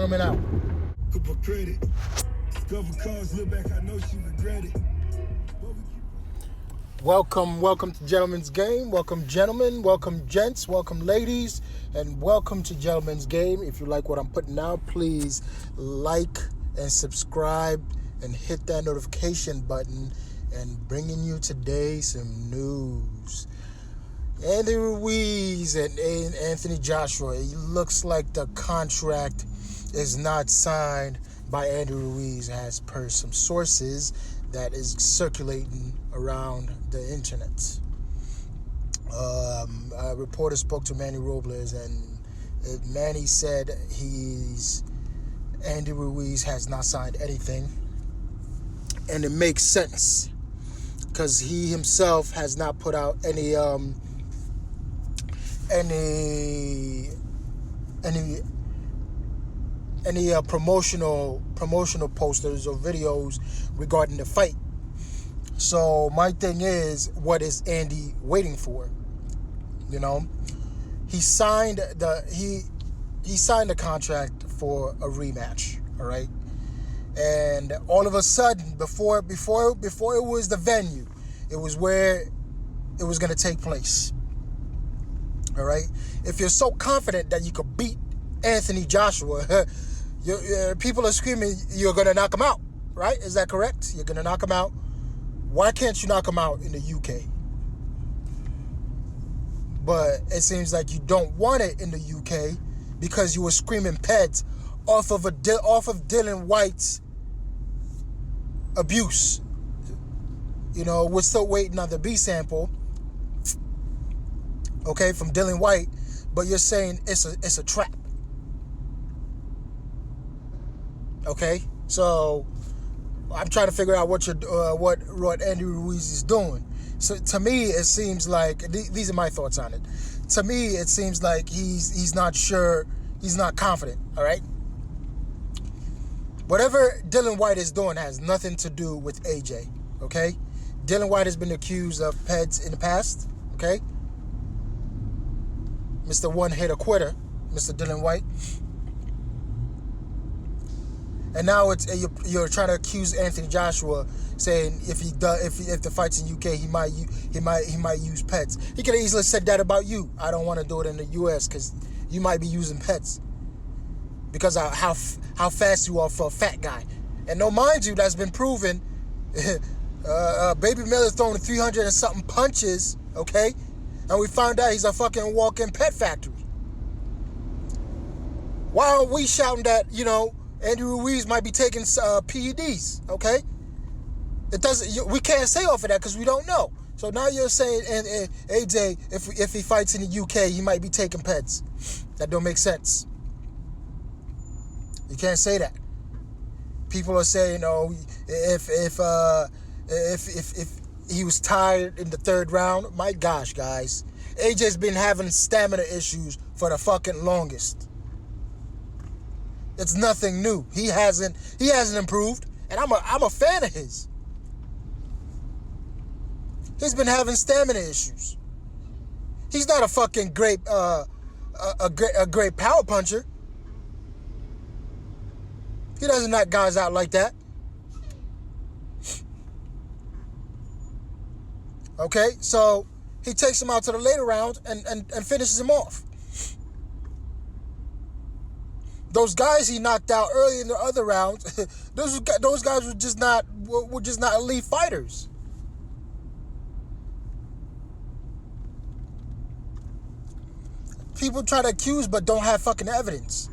gentlemen out. Couple credit. Discover cars, look back, I know she regret it. Welcome to Gentlemen's Game. Welcome, gentlemen. Welcome, gents. Welcome, ladies. And welcome to Gentlemen's Game. If you like what I'm putting out, please like and subscribe and hit that notification button. And bringing you today some news. Andy Ruiz and Anthony Joshua. It looks like the contract is not signed by Andy Ruiz, as per some sources that is circulating around the internet. A reporter spoke to Manny Robles, and Manny said Andy Ruiz has not signed anything, and it makes sense because he himself has not put out any promotional posters or videos regarding the fight. So my thing is, what is Andy waiting for? You know, he signed the contract for a rematch. All right, and all of a sudden, before it was the venue, it was where it was going to take place. All right, if you're so confident that you could beat Anthony Joshua, people are screaming you're going to knock him out, right? Is that correct? You're going to knock him out. Why can't you knock him out in the UK? But it seems like you don't want it in the UK because you were screaming peds off of Dylan White's abuse. You know, we're still waiting on the B sample, okay, from Dylan White, but you're saying it's a trap. Okay, so I'm trying to figure out what Andy Ruiz is doing. So to me, it seems like these are my thoughts on it. To me, it seems like he's not sure, he's not confident. All right. Whatever Dylan White is doing has nothing to do with AJ. Okay. Dylan White has been accused of peds in the past. Okay. Mr. One-Hitter Quitter, Mr. Dylan White. And now you're trying to accuse Anthony Joshua, saying if the fight's in UK, he might use pets. He could have easily said that about you. I don't want to do it in the US because you might be using pets because of how fast you are for a fat guy. And no, mind you, that's been proven. Baby Miller's throwing 300 and something punches, okay, and we found out he's a fucking walking pet factory. Why aren't we shouting that, you know, Andy Ruiz might be taking PEDs, okay? It doesn't. We can't say off of that because we don't know. So now you're saying, and AJ, if he fights in the UK, he might be taking peds. That don't make sense. You can't say that. People are saying, oh, if he was tired in the third round, my gosh, guys, AJ's been having stamina issues for the fucking longest. It's nothing new. He hasn't improved, and I'm a fan of his. He's been having stamina issues. He's not a fucking great great power puncher. He doesn't knock guys out like that. Okay, so he takes him out to the later rounds and finishes him off. Those guys he knocked out early in the other rounds, those guys were just not elite fighters. People try to accuse but don't have fucking evidence.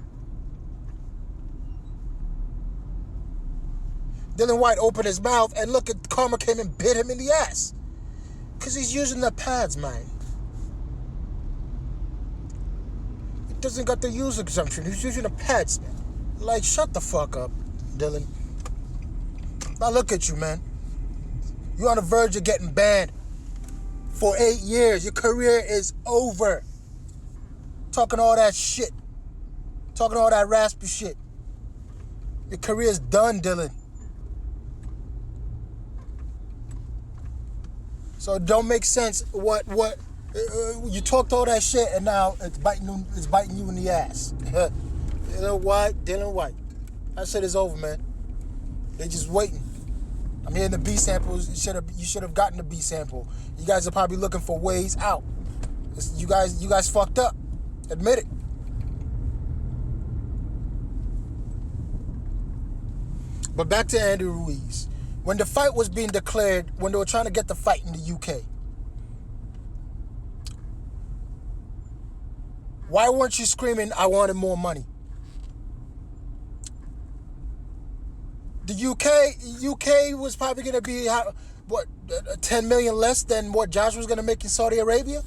Dylan White opened his mouth and look at Karma came and bit him in the ass. Because he's using the pads, man. Doesn't got the user exemption. He's using the pads, man. Like, shut the fuck up, Dylan. Now look at you, man. You're on the verge of getting banned for 8 years. Your career is over. Talking all that shit. Talking all that raspy shit. Your career's done, Dylan. So it don't make sense what you talked all that shit and now it's biting you in the ass. Dylan White. That shit is over, man. They just waiting. I'm hearing the B samples. You should have gotten the B sample. You guys are probably looking for ways out. You guys fucked up. Admit it. But back to Andy Ruiz. When the fight was being declared, when they were trying to get the fight in the UK, why weren't you screaming, I wanted more money? The UK was probably going to be, what, 10 million less than what Josh was going to make in Saudi Arabia?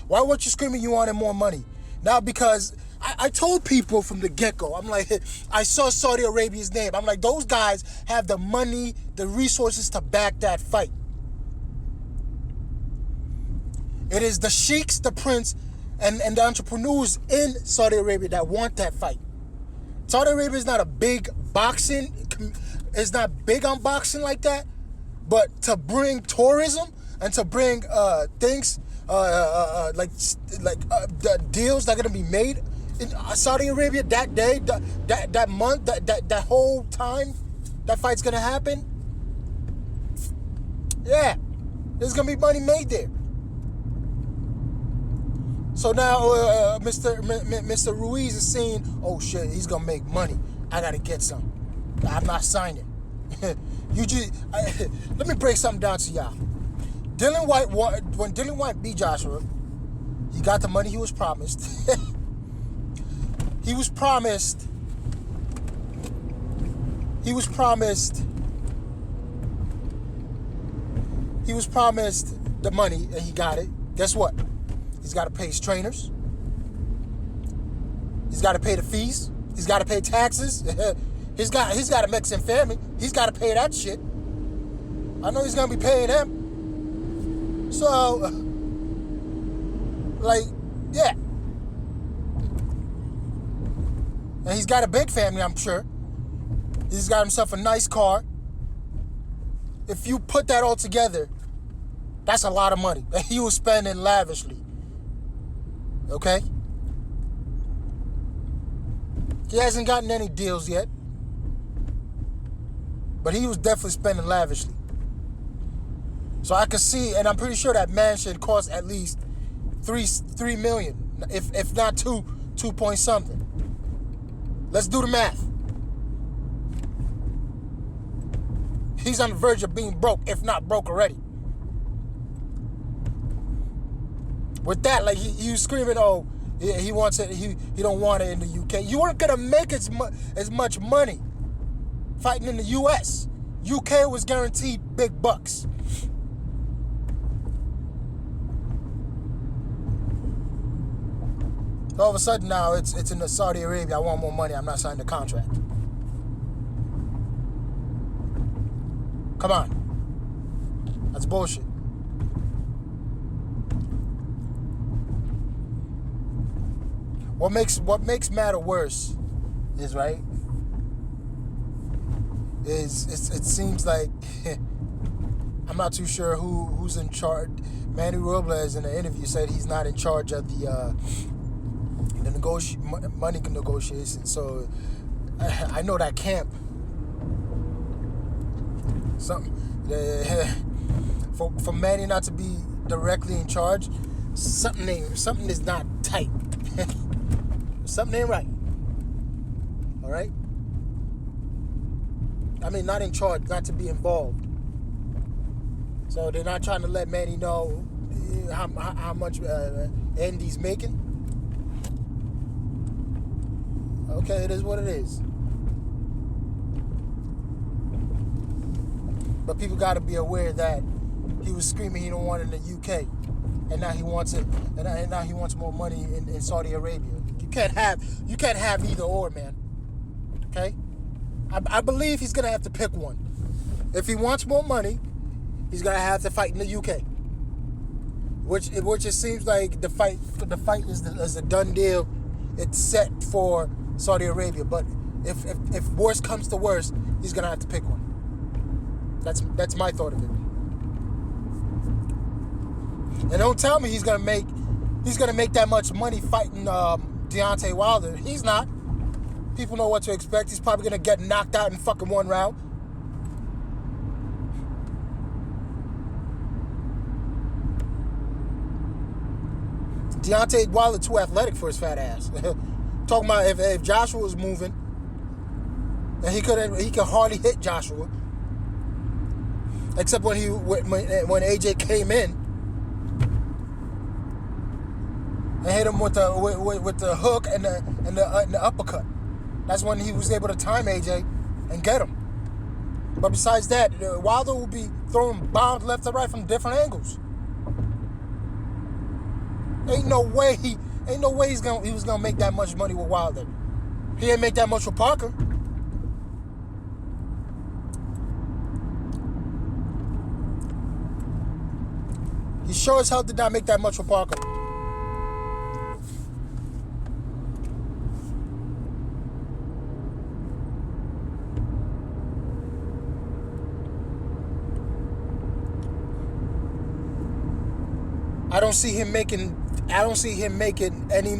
Why weren't you screaming you wanted more money? Now, because I told people from the get-go, I'm like, I saw Saudi Arabia's name. I'm like, those guys have the money, the resources to back that fight. It is the sheiks, the prince, and the entrepreneurs in Saudi Arabia that want that fight. Saudi Arabia is not a big boxing, it's not big on boxing like that, but to bring tourism and to bring things like the deals that are gonna be made in Saudi Arabia that day, that month, that whole time that fight's gonna happen. Yeah, there's gonna be money made there. So now Mr. Ruiz is saying, oh shit, he's gonna make money. I gotta get some. I'm not signing. Let me break something down to y'all. When Dylan White beat Joshua, he got the money he was promised. He was promised the money, and he got it. Guess what? He's got to pay his trainers. He's got to pay the fees. He's got to pay taxes. he's got a Mexican family. He's got to pay that shit. I know he's gonna be paying them. So, yeah. And he's got a big family, I'm sure. He's got himself a nice car. If you put that all together, that's a lot of money that he was spending lavishly. Okay? He hasn't gotten any deals yet. But he was definitely spending lavishly. So I could see, and I'm pretty sure that mansion cost at least $3 million, if not 2 point something. Let's do the math. He's on the verge of being broke, if not broke already. With that, like he was screaming, oh, he wants it. He don't want it in the UK. You weren't gonna make as much money fighting in the US. UK was guaranteed big bucks. All of a sudden now it's in the Saudi Arabia. I want more money. I'm not signing the contract. Come on, that's bullshit. What makes matter worse is right. It seems like I'm not too sure who's in charge. Manny Robles in the interview said he's not in charge of the money negotiations. So I know that camp. For Manny not to be directly in charge, something is not tight. Something ain't right. All right. I mean, not in charge, not to be involved. So they're not trying to let Manny know how much Andy's making. Okay, it is what it is. But people got to be aware that he was screaming he don't want it in the UK, and now he wants it, and now he wants more money in Saudi Arabia. You can't have either or, man. Okay, I believe he's gonna have to pick one. If he wants more money, he's gonna have to fight in the UK, which it seems like the fight is a done deal. It's set for Saudi Arabia, but if worse comes to worse, he's gonna have to pick one. That's my thought of it. And don't tell me he's gonna make that much money fighting Deontay Wilder. He's not. People know what to expect. He's probably going to get knocked out in fucking one round. Deontay Wilder too athletic for his fat ass. Talking about if Joshua was moving, and he could hardly hit Joshua, except when AJ came in and hit him with the hook and the uppercut. That's when he was able to time AJ and get him. But besides that, Wilder will be throwing bombs left and right from different angles. Ain't no way he was gonna make that much money with Wilder. He didn't make that much with Parker. He sure as hell did not make that much with Parker. I don't see him making any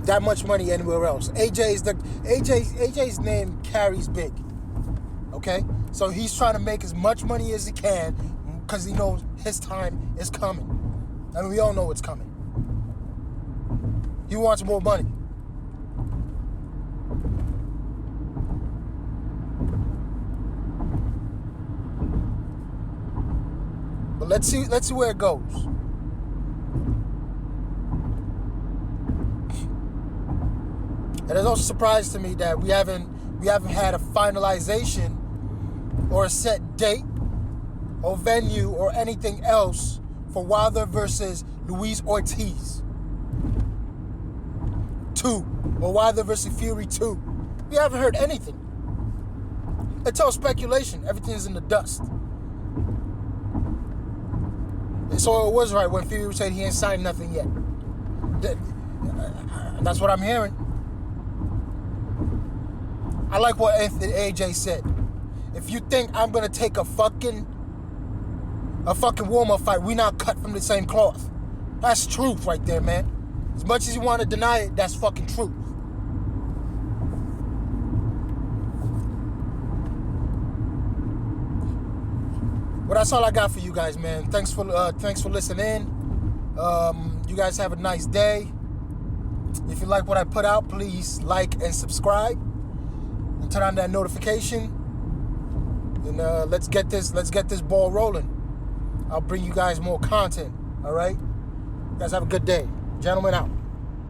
that much money anywhere else. AJ's name carries big. Okay? So he's trying to make as much money as he can because he knows his time is coming. And we all know it's coming. He wants more money. But let's see where it goes. It is also a surprise to me that we haven't had a finalization or a set date or venue or anything else for Wilder versus Luis Ortiz 2 or Wilder versus Fury 2. We haven't heard anything. It's all speculation. Everything's in the dust. So it was right when Fury said he ain't signed nothing yet. That's what I'm hearing. I like what AJ said. If you think I'm gonna take a fucking warm-up fight, we not cut from the same cloth. That's truth right there, man. As much as you want to deny it, that's fucking truth. Well, that's all I got for you guys, man. Thanks for listening. You guys have a nice day. If you like what I put out, please like and subscribe. And turn on that notification, and let's get this ball rolling. I'll bring you guys more content. All right, you guys have a good day. Gentlemen out.